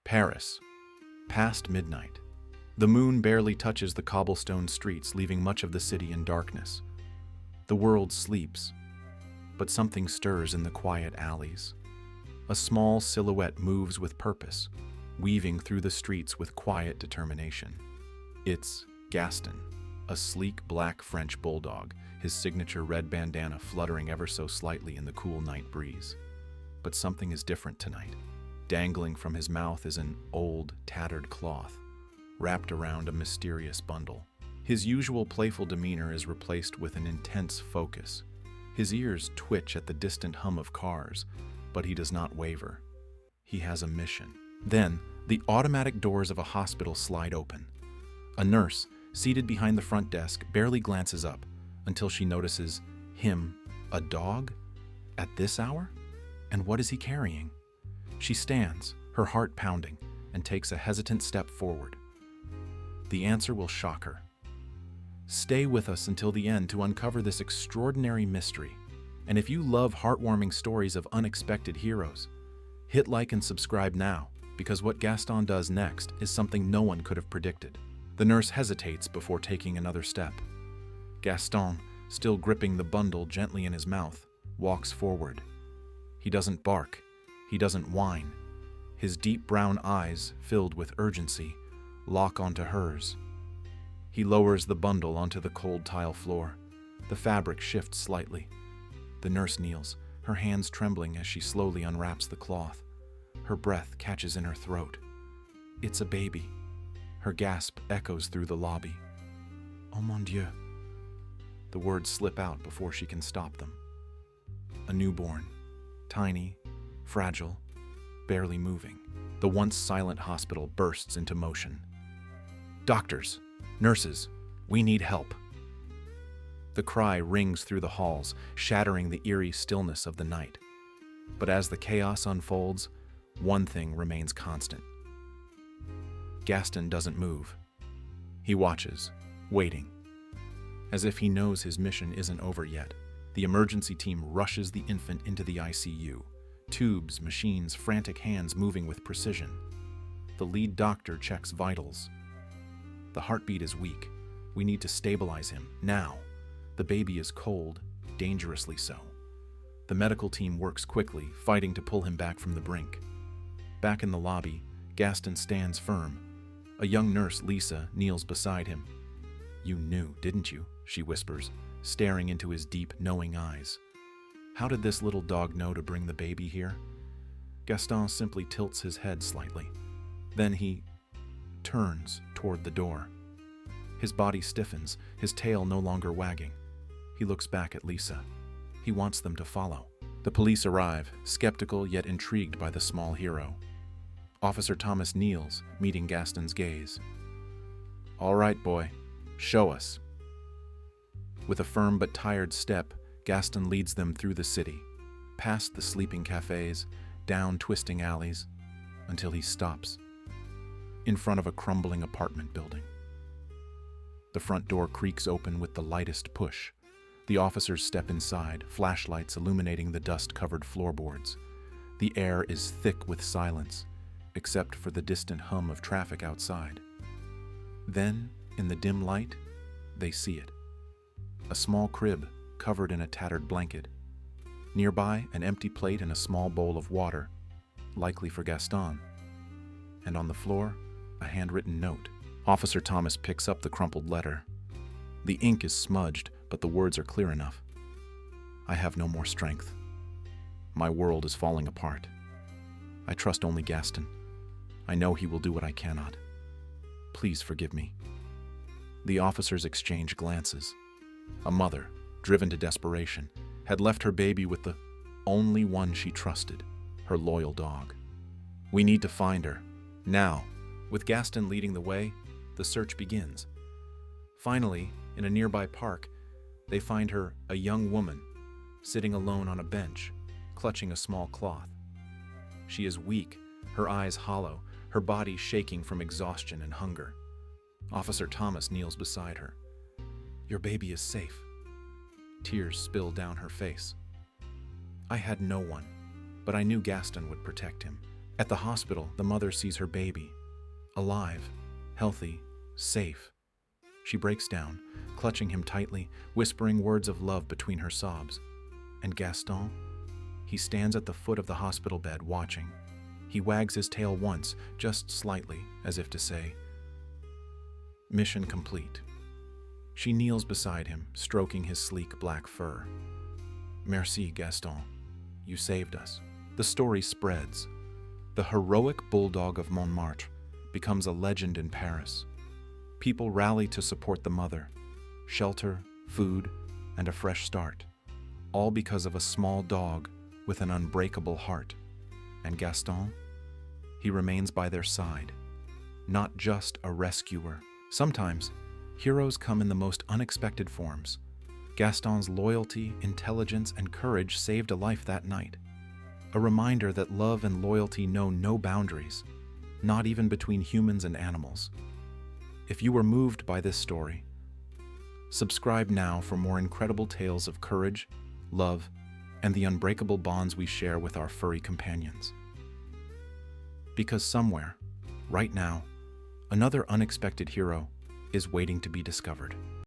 Paris. Past midnight. The moon barely touches the cobblestone streets, leaving much of the city in darkness. The world sleeps, but something stirs in the quiet alleys. A small silhouette moves with purpose, weaving through the streets with quiet determination. It's Gaston, a sleek black French Bulldog, his signature red bandana fluttering ever so slightly in the cool night breeze. But something is different tonight. Dangling from his mouth is an old, tattered cloth, wrapped around a mysterious bundle. His usual playful demeanor is replaced with an intense focus. His ears twitch at the distant hum of cars, but he does not waver. He has a mission. Then, the automatic doors of a hospital slide open. A nurse, seated behind the front desk, barely glances up until she notices him, a dog, at this hour? And what is he carrying? She stands, her heart pounding, and takes a hesitant step forward. The answer will shock her. Stay with us until the end to uncover this extraordinary mystery. And if you love heartwarming stories of unexpected heroes, hit like and subscribe now, because what Gaston does next is something no one could have predicted. The nurse hesitates before taking another step. Gaston, still gripping the bundle gently in his mouth, walks forward. He doesn't bark. He doesn't whine. His deep brown eyes, filled with urgency, lock onto hers. He lowers the bundle onto the cold tile floor. The fabric shifts slightly. The nurse kneels, her hands trembling as she slowly unwraps the cloth. Her breath catches in her throat. It's a baby. Her gasp echoes through the lobby. Oh mon Dieu. The words slip out before she can stop them. A newborn, tiny, fragile, barely moving. The once silent hospital bursts into motion. Doctors, nurses, we need help. The cry rings through the halls, shattering the eerie stillness of the night. But as the chaos unfolds, one thing remains constant. Gaston doesn't move. He watches, waiting. As if he knows his mission isn't over yet, the emergency team rushes the infant into the ICU. Tubes, machines, frantic hands moving with precision. The lead doctor checks vitals. The heartbeat is weak. We need to stabilize him, now. The baby is cold, dangerously so. The medical team works quickly, fighting to pull him back from the brink. Back in the lobby, Gaston stands firm. A young nurse, Lisa, kneels beside him. You knew, didn't you? She whispers, staring into his deep, knowing eyes. How did this little dog know to bring the baby here? Gaston simply tilts his head slightly. Then he turns toward the door. His body stiffens, his tail no longer wagging. He looks back at Lisa. He wants them to follow. The police arrive, skeptical yet intrigued by the small hero. Officer Thomas kneels, meeting Gaston's gaze. All right, boy, show us. With a firm but tired step, Gaston leads them through the city, past the sleeping cafes, down twisting alleys, until he stops in front of a crumbling apartment building. The front door creaks open with the lightest push. The officers step inside, flashlights illuminating the dust-covered floorboards. The air is thick with silence, except for the distant hum of traffic outside. Then, in the dim light, they see it. A small crib, covered in a tattered blanket. Nearby, an empty plate and a small bowl of water, likely for Gaston. And on the floor, a handwritten note. Officer Thomas picks up the crumpled letter. The ink is smudged, but the words are clear enough. I have no more strength. My world is falling apart. I trust only Gaston. I know he will do what I cannot. Please forgive me. The officers exchange glances. A mother, driven to desperation, had left her baby with the only one she trusted, her loyal dog. We need to find her, now. With Gaston leading the way, the search begins. Finally, in a nearby park, they find her, a young woman, sitting alone on a bench, clutching a small cloth. She is weak, her eyes hollow, her body shaking from exhaustion and hunger. Officer Thomas kneels beside her. Your baby is safe. Tears spill down her face. I had no one, but I knew Gaston would protect him. At the hospital, the mother sees her baby, alive, healthy, safe. She breaks down, clutching him tightly, whispering words of love between her sobs. And Gaston? He stands at the foot of the hospital bed, watching. He wags his tail once, just slightly, as if to say, "Mission complete." She kneels beside him, stroking his sleek black fur. "Merci, Gaston. You saved us." The story spreads. The heroic bulldog of Montmartre becomes a legend in Paris. People rally to support the mother. Shelter, food, and a fresh start. All because of a small dog with an unbreakable heart. And Gaston? He remains by their side. Not just a rescuer. Sometimes, heroes come in the most unexpected forms. Gaston's loyalty, intelligence, and courage saved a life that night. A reminder that love and loyalty know no boundaries, not even between humans and animals. If you were moved by this story, subscribe now for more incredible tales of courage, love, and the unbreakable bonds we share with our furry companions. Because somewhere, right now, another unexpected hero is waiting to be discovered.